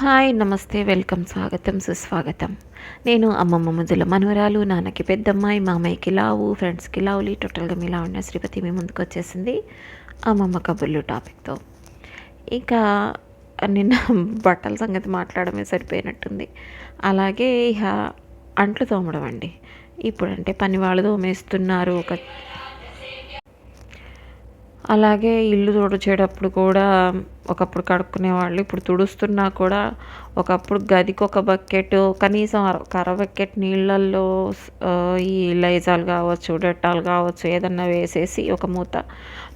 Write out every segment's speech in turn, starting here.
Hi నమస్తే welcome స్వాగతం సుస్వాగతం. నేను అమ్మమ్మ ముద్దుల మనవరాలు, నాన్నకి పెద్దమ్మాయి, మామయ్యకి లావు, ఫ్రెండ్స్కి లావులి, టోటల్గా మీ లావణ్య శ్రీపతి మీ ముందుకు వచ్చేసింది అమ్మమ్మ కబుర్లు టాపిక్తో. ఇంకా నిన్న బట్టల సంగతి మాట్లాడమే సరిపోయినట్టుంది. అలాగే ఇక అంట్లు తోమడం అండి. ఇప్పుడంటే పని వాళ్ళు తోమేస్తున్నారు. అలాగే ఇల్లు తుడిచేటప్పుడు కూడా ఒకప్పుడు కడుక్కునేవాళ్ళు, ఇప్పుడు తుడుస్తున్నా కూడా ఒకప్పుడు గదికి ఒక బకెట్, కనీసం ఒక అర బకెట్ నీళ్ళల్లో ఈ లైజాల్ కావచ్చు, డెటాల్ కావచ్చు ఏదన్నా వేసేసి ఒక మూత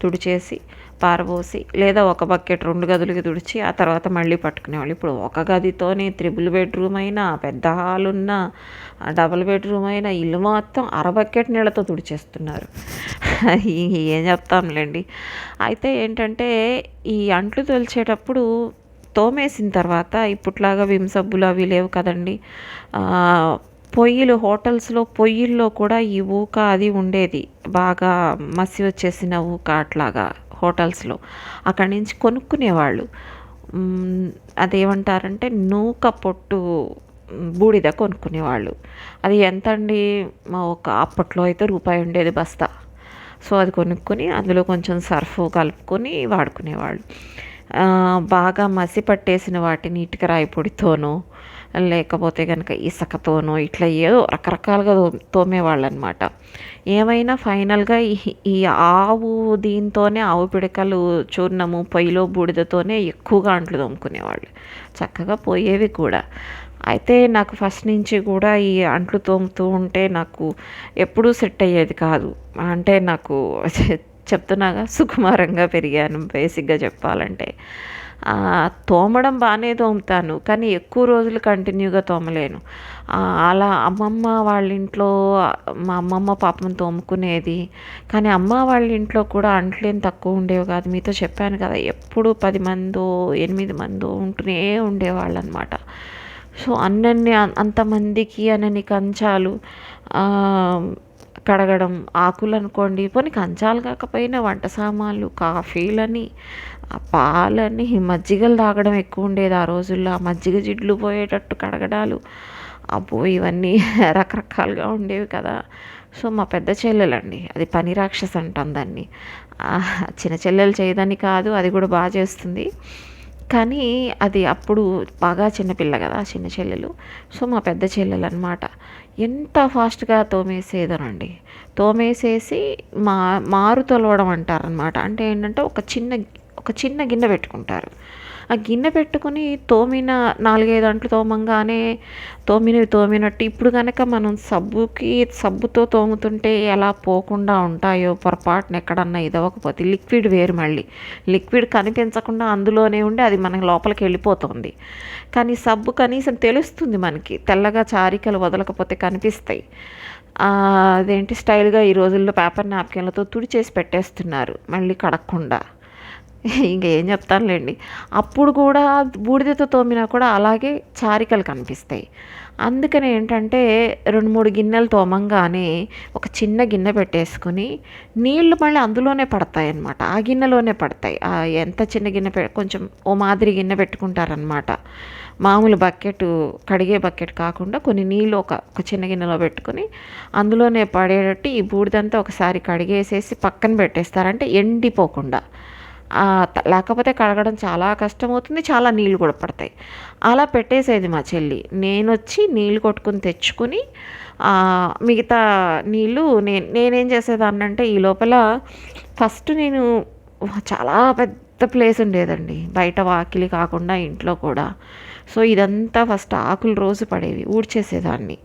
తుడిచేసి పారబోసి, లేదా ఒక బకెట్ 2 గదులకి తుడిచి ఆ తర్వాత మళ్ళీ పట్టుకునేవాళ్ళు. ఇప్పుడు ఒక గదితోనే త్రిబుల్ బెడ్రూమ్ అయినా, పెద్ద హాల్ ఉన్నా, డబుల్ బెడ్రూమ్ అయినా ఇల్లు మొత్తం అర బకెట్ నీళ్ళతో తుడిచేస్తున్నారు. ఏం చెప్తాంలేండి. అయితే ఏంటంటే ఈ అంట్లు తొలిచేటప్పుడు తోమేసిన తర్వాత ఇప్పట్లాగా విమ్ సబ్బులు అవి లేవు కదండి. పొయ్యిలు, హోటల్స్లో పొయ్యిల్లో కూడా ఈ ఊక అది ఉండేది, బాగా మసి వచ్చేసిన ఊక అట్లాగా హోటల్స్లో. అక్కడి నుంచి కొనుక్కునేవాళ్ళు. అదేమంటారంటే నూక పొట్టు బూడిద కొనుక్కునేవాళ్ళు. అది ఎంత అండి, ఒక అప్పట్లో అయితే రూపాయి ఉండేది బస్తా. సో అది కొనుక్కొని అందులో కొంచెం సర్ఫ్ కలుపుకొని వాడుకునేవాళ్ళు. బాగా మసి పట్టేసిన వాటిని ఇటుక రాయి పొడితోనో లేకపోతే కనుక ఇసుకతోనో ఇట్లా ఏదో రకరకాలుగా తోమేవాళ్ళు అనమాట. ఏమైనా ఫైనల్గా ఈ ఆవు దీంతోనే, ఆవు పిడకలు చూర్ణము పొయ్యిలో బూడిదతోనే ఎక్కువగా అంట్లు తోముకునేవాళ్ళు. చక్కగా పోయేవి కూడా. అయితే నాకు ఫస్ట్ నుంచి కూడా ఈ అంట్లు తోముతూ ఉంటే నాకు ఎప్పుడూ సెట్ అయ్యేది కాదు. అంటే నాకు చెప్తున్నాగా సుకుమారంగా పెరిగాను బేసిక్గా చెప్పాలంటే. తోమడం బాగానే తోముతాను, కానీ ఎక్కువ రోజులు కంటిన్యూగా తోమలేను. అలా అమ్మమ్మ వాళ్ళ ఇంట్లో మా అమ్మమ్మ పాపం తోముకునేది, కానీ అమ్మ వాళ్ళ ఇంట్లో కూడా అంట్లేం తక్కువ ఉండేవి కాదు. మీతో చెప్పాను కదా, ఎప్పుడు 10 మందో 8 మందో ఉంటూనే ఉండేవాళ్ళు అనమాట. సో అంతమందికి అనని కంచాలు కడగడం, ఆకులు అనుకోండి, పోనీ కంచాలు కాకపోయినా వంట సామాన్లు, కాఫీలని, పాలని, మజ్జిగలు తాగడం ఎక్కువ ఉండేది ఆ రోజుల్లో. ఆ మజ్జిగ జిడ్లు పోయేటట్టు కడగడాలు, అబ్బో ఇవన్నీ రకరకాలుగా ఉండేవి కదా. సో మా పెద్ద చెల్లెలండి, అది పని రాక్షసి అంటాం దాన్ని. చిన్న చెల్లెలు చేయదని కాదు, అది కూడా బాగా చేస్తుంది. కానీ అది అప్పుడు బాగా చిన్నపిల్ల కదా చిన్న చెల్లెలు. సో మా పెద్ద చెల్లెలు అనమాట, ఎంత ఫాస్ట్గా తోమేసేదనండి. తోమేసేసి మారు తొలవడం అంటారనమాట. అంటే ఏంటంటే ఒక చిన్న గిన్నె పెట్టుకుంటారు. ఆ గిన్నె పెట్టుకుని తోమిన 4-5 అంట్లు తోమంగానే తోమినట్టు. ఇప్పుడు కనుక మనం సబ్బుతో తోముతుంటే ఎలా పోకుండా ఉంటాయో, పొరపాటున ఎక్కడన్నా ఇదవకపోతే లిక్విడ్ వేరు, మళ్ళీ లిక్విడ్ కనిపించకుండా అందులోనే ఉండి అది మనకి లోపలికి వెళ్ళిపోతుంది. కానీ సబ్బు కనీసం తెలుస్తుంది మనకి, తెల్లగా చారికలు వదలకపోతే కనిపిస్తాయి. అదేంటి స్టైల్గా ఈ రోజుల్లో పేపర్ నాప్కిన్లతో తుడిచేసి పెట్టేస్తున్నారు మళ్ళీ కడగకుండా. ఇంకేం చెప్తానులేండి. అప్పుడు కూడా బూడిదతో తోమినా కూడా అలాగే చారికలు కనిపిస్తాయి. అందుకని ఏంటంటే 2-3 గిన్నెలు తోమంగానే ఒక చిన్న గిన్నె పెట్టేసుకుని నీళ్లు మళ్ళీ అందులోనే పడతాయి అన్నమాట, ఆ గిన్నెలోనే పడతాయి. ఎంత చిన్న గిన్నె కొంచెం ఓ మాదిరి గిన్నె పెట్టుకుంటారనమాట. మామూలు బకెట్, కడిగే బకెట్ కాకుండా కొన్ని నీళ్ళు ఒక చిన్న గిన్నెలో పెట్టుకుని అందులోనే పడేటట్టు ఈ బూడిదంతా ఒకసారి కడిగేసేసి పక్కన పెట్టేస్తారంటే ఎండిపోకుండా. లేకపోతే కడగడం చాలా కష్టమవుతుంది, చాలా నీళ్ళు కూడా పడతాయి. అలా పెట్టేసేది మా చెల్లి. నేను వచ్చి నీళ్ళు కొట్టుకుని తెచ్చుకుని మిగతా నీళ్ళు నేనేం చేసేదాన్నంటే, ఈ లోపల ఫస్ట్ నేను చాలా పెద్ద ప్లేస్ ఉండేదండి బయట, వాకిలి కాకుండా ఇంట్లో కూడా. సో ఇదంతా ఫస్ట్ ఆకులు రోజు పడేవి, ఊడ్చేసేదాన్ని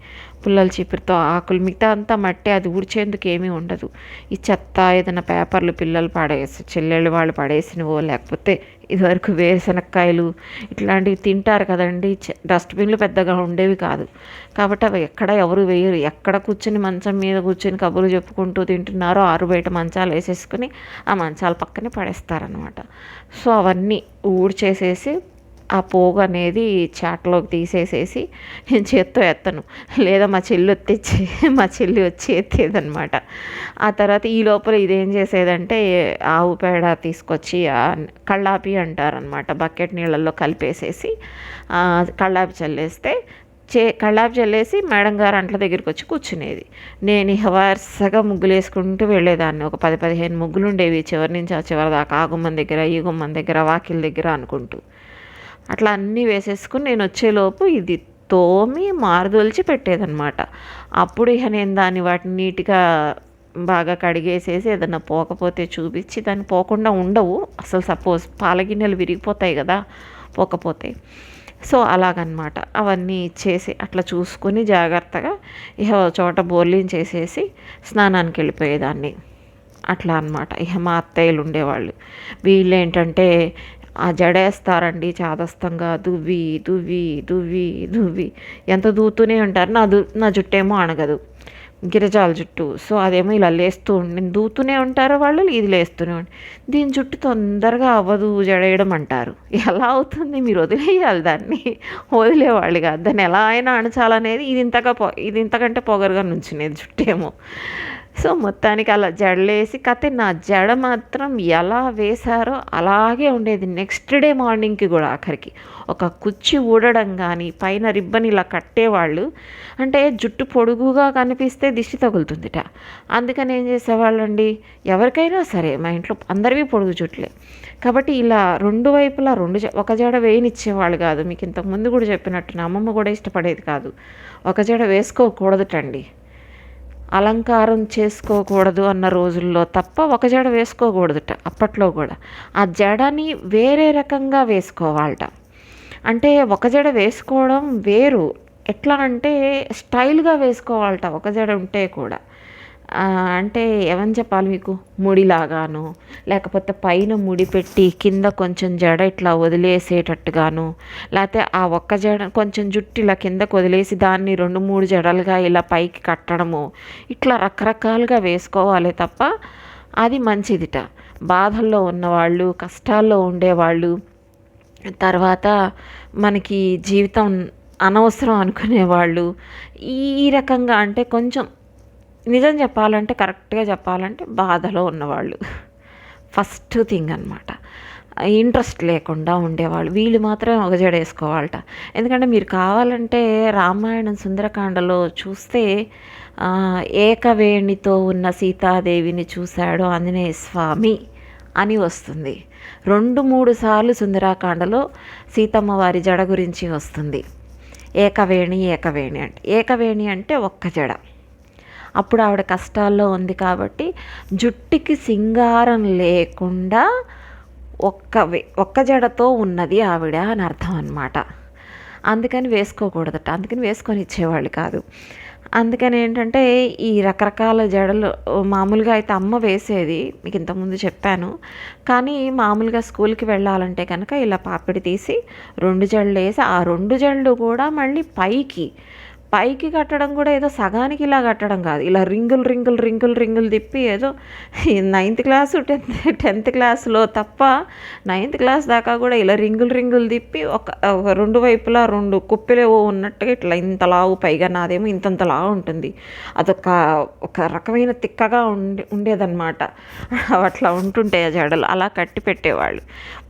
పుల్లల చీపురుతో. ఆకులు మిగతా అంతా మట్టి, అది ఊడ్చేందుకు ఏమీ ఉండదు. ఈ చెత్త ఏదైనా పేపర్లు పిల్లలు చెల్లెళ్ళు వాళ్ళు పడేసినవో, లేకపోతే ఇదివరకు వేరుశనక్కాయలు ఇట్లాంటివి తింటారు కదండి, డస్ట్బిన్లు పెద్దగా ఉండేవి కాదు కాబట్టి అవి ఎక్కడ ఎవరు వేయరు. ఎక్కడ కూర్చొని మంచం మీద కూర్చొని కబుర్లు చెప్పుకుంటూ తింటున్నారో ఆరు బయట మంచాలు వేసేసుకుని ఆ మంచాల పక్కనే పడేస్తారనమాట. సో అవన్నీ ఊడ్చేసేసి ఆ పోగు అనేది చాటలోకి తీసేసేసి నేను చేత్తో ఎత్తను, లేదా మా చెల్లి వచ్చి ఎత్తేదనమాట. ఆ తర్వాత ఈ లోపల ఇదేం చేసేదంటే ఆవు పేడ తీసుకొచ్చి కళ్ళాపి అంటారనమాట, బకెట్ నీళ్ళల్లో కలిపేసేసి కళ్ళాపి చల్లేస్తే కళ్ళాపి చల్లేసి మేడం గారు అంట్ల దగ్గరికి వచ్చి కూర్చునేది. నేను ఇక వరుసగా ముగ్గులు వేసుకుంటూ వెళ్ళేదాన్ని. ఒక 10-15 ముగ్గులు ఉండేవి, చివరి నుంచి ఆ చివరి దాకా, ఆ గుమ్మం దగ్గర ఈ గుమ్మం దగ్గర వాకిల దగ్గర అనుకుంటూ. అట్లా అన్నీ వేసేసుకుని నేను వచ్చేలోపు ఇది తోమి మారుదొలిచి పెట్టేదన్నమాట. అప్పుడు ఇక నేను వాటిని నీట్గా బాగా కడిగేసేసి ఏదన్నా పోకపోతే చూపించి, దాన్ని పోకుండా ఉండవు అసలు, సపోజ్ పాల గిన్నెలు విరిగిపోతాయి కదా పోకపోతే. సో అలాగనమాట, అవన్నీ ఇచ్చేసి అట్లా చూసుకొని జాగ్రత్తగా ఇక చోట బోర్లించేసేసి స్నానానికి వెళ్ళిపోయేదాన్ని. అట్లా అనమాట. ఇక మా అత్తయ్యలు ఉండేవాళ్ళు, వీళ్ళు ఏంటంటే ఆ జడేస్తారండి చాదస్తంగా, దువ్వి దువ్వి దువ్వి దువ్వి ఎంత దూతూనే ఉంటారు. నా జుట్టేమో అణగదు, గిరజాల జుట్టు. సో అదేమో ఇలా లేస్తూ నేను దూతూనే ఉంటారు వాళ్ళు, ఇది లేస్తూనే ఉంటారు. దీని జుట్టు తొందరగా అవ్వదు జడేయడం అంటారు. ఎలా అవుతుంది, మీరు వదిలేయాలి దాన్ని, వదిలేవాళ్ళు కాదు, దాన్ని ఎలా అయినా అణచాలనేది. ఇది ఇంతకంటే పొగరుగా నుంచునేది జుట్టేమో. సో మొత్తానికి అలా జడలేసి నా జడ మాత్రం ఎలా వేశారో అలాగే ఉండేది. నెక్స్ట్ డే మార్నింగ్కి కూడా ఆఖరికి ఒక కుచ్చి ఊడడం కానీ, పైన రిబ్బన్ ఇలా కట్టేవాళ్ళు. అంటే జుట్టు పొడుగుగా కనిపిస్తే దిష్టి తగులుతుందిట. అందుకని ఏం చేసేవాళ్ళండి, ఎవరికైనా సరే మా ఇంట్లో అందరివి పొడుగు జుట్లే కాబట్టి ఇలా రెండు వైపులా ఒక జడ వేయనిచ్చేవాళ్ళు కాదు. మీకు ఇంతకుముందు కూడా చెప్పినట్టు నా అమ్మమ్మ కూడా ఇష్టపడేది కాదు. ఒక జడ వేసుకోకూడదుటండి, అలంకారం చేసుకోకూడదు అన్న రోజుల్లో తప్ప ఒక జడ వేసుకోకూడదుట అప్పట్లో కూడా. ఆ జడని వేరే రకంగా వేసుకోవాలట. అంటే ఒక జడ వేసుకోవడం వేరు, ఎట్లా అంటే స్టైల్గా వేసుకోవాలట ఒక జడ ఉంటే కూడా. అంటే ఏమని చెప్పాలి మీకు, ముడిలాగాను, లేకపోతే పైన ముడి పెట్టి కింద కొంచెం జడ ఇట్లా వదిలేసేటట్టుగాను, లేకపోతే ఆ ఒక్క జడ కొంచెం జుట్టు ఇలా కిందకు వదిలేసి దాన్ని 2-3 జడలుగా ఇలా పైకి కట్టడము, ఇట్లా రకరకాలుగా వేసుకోవాలి తప్ప అది మంచిదిట. బాధల్లో ఉన్నవాళ్ళు, కష్టాల్లో ఉండేవాళ్ళు, తర్వాత మనకి జీవితం అనవసరం అనుకునేవాళ్ళు, ఈ రకంగా అంటే కొంచెం నిజం చెప్పాలంటే, కరెక్ట్గా చెప్పాలంటే బాధలో ఉన్నవాళ్ళు ఫస్ట్ థింగ్ అనమాట. ఇంట్రెస్ట్ లేకుండా ఉండేవాళ్ళు వీళ్ళు మాత్రమే ఒక జడ వేసుకోవాలట. ఎందుకంటే మీరు కావాలంటే రామాయణం సుందరకాండలో చూస్తే ఏకవేణితో ఉన్న సీతాదేవిని చూశాడు ఆంజనేయ స్వామి అని వస్తుంది. 2-3 సార్లు సుందరకాండలో సీతమ్మ వారి జడ గురించి వస్తుంది. ఏకవేణి అంటే ఒక్క జడ. అప్పుడు ఆవిడ కష్టాల్లో ఉంది కాబట్టి జుట్టుకి సింగారం లేకుండా ఒక్క జడతో ఉన్నది ఆవిడ అని అర్థం అన్నమాట. అందుకని వేసుకోకూడదట, అందుకని వేసుకొని ఇచ్చేవాళ్ళు కాదు. అందుకని ఏంటంటే ఈ రకరకాల జడలు మామూలుగా అయితే అమ్మ వేసేది, మీకు ఇంతకుముందు చెప్పాను. కానీ మామూలుగా స్కూల్కి వెళ్ళాలంటే కనుక ఇలా పాపిడి తీసి 2 జడలు వేసి, ఆ 2 జడలు కూడా మళ్ళీ పైకి కట్టడం కూడా ఏదో సగానికి ఇలా కట్టడం కాదు, ఇలా రింగులు తిప్పి ఏదో 9th క్లాసు 10th క్లాస్లో తప్ప 9th క్లాస్ దాకా కూడా ఇలా రింగులు తిప్పి ఒక 2 వైపులా 2 కుప్పెలేవో ఉన్నట్టుగా ఇట్లా ఇంతలావు, పైగా నాదేమో ఇంతంతలా ఉంటుంది. ఒక రకమైన తిక్కగా ఉండేదన్నమాట. అట్లా ఉంటుంటాయి ఆ జడలు, అలా కట్టి పెట్టేవాళ్ళు.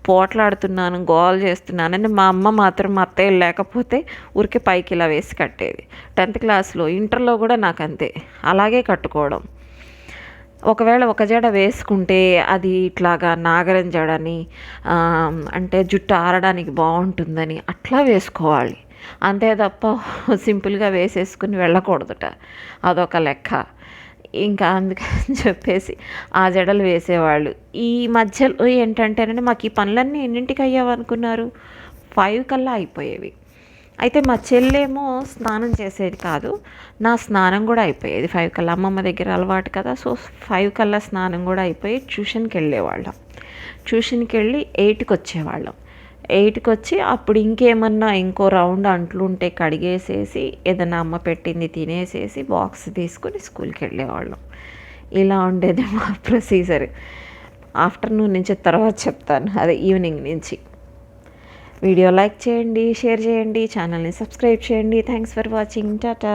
పోట్లాడుతున్నాను, గోల్ చేస్తున్నానని మా అమ్మ మాత్రం, మా అత్తయ్య లేకపోతే ఊరికే పైకి ఇలా వేసి కట్టేది. 10th క్లాస్లో, ఇంటర్లో కూడా నాకు అంతే, అలాగే కట్టుకోవడం. ఒకవేళ ఒక జడ వేసుకుంటే అది ఇట్లాగా నాగరం జడని, అంటే జుట్టు ఆరడానికి బాగుంటుందని అట్లా వేసుకోవాలి. అంతే తప్ప సింపుల్గా వేసేసుకుని వెళ్ళకూడదుట, అదొక లెక్క. ఇంకా అందుకని చెప్పేసి ఆ జడలు వేసేవాళ్ళు. ఈ మధ్యలో ఏంటంటేనండి, మాకు ఈ పనులన్నీ ఎన్నింటికి అయ్యావనుకున్నారు, 5 కల్లా అయిపోయేవి. అయితే మా చెల్లేమో స్నానం చేసేది కాదు, నా స్నానం కూడా అయిపోయేది 5 కల్లా. అమ్మమ్మ దగ్గర అలవాటు కదా, సో 5 కల్లా స్నానం కూడా అయిపోయి ట్యూషన్కి వెళ్ళేవాళ్ళం. ట్యూషన్కి వెళ్ళి 8కి వచ్చేవాళ్ళం. 8కి వచ్చి అప్పుడు ఇంకో రౌండ్ అంట్లు ఉంటే కడిగేసేసి, ఏదైనా అమ్మ పెట్టింది తినేసేసి బాక్స్ తీసుకుని స్కూల్కి వెళ్ళేవాళ్ళం. ఇలా ఉండేది మా ప్రొసీజర్. ఆఫ్టర్నూన్ నుంచి తర్వాత చెప్తాను, అదే ఈవినింగ్ నుంచి. వీడియో లైక్ చేయండి, షేర్ చేయండి, ఛానల్ని సబ్స్క్రైబ్ చేయండి. Thanks for watching. టాటా.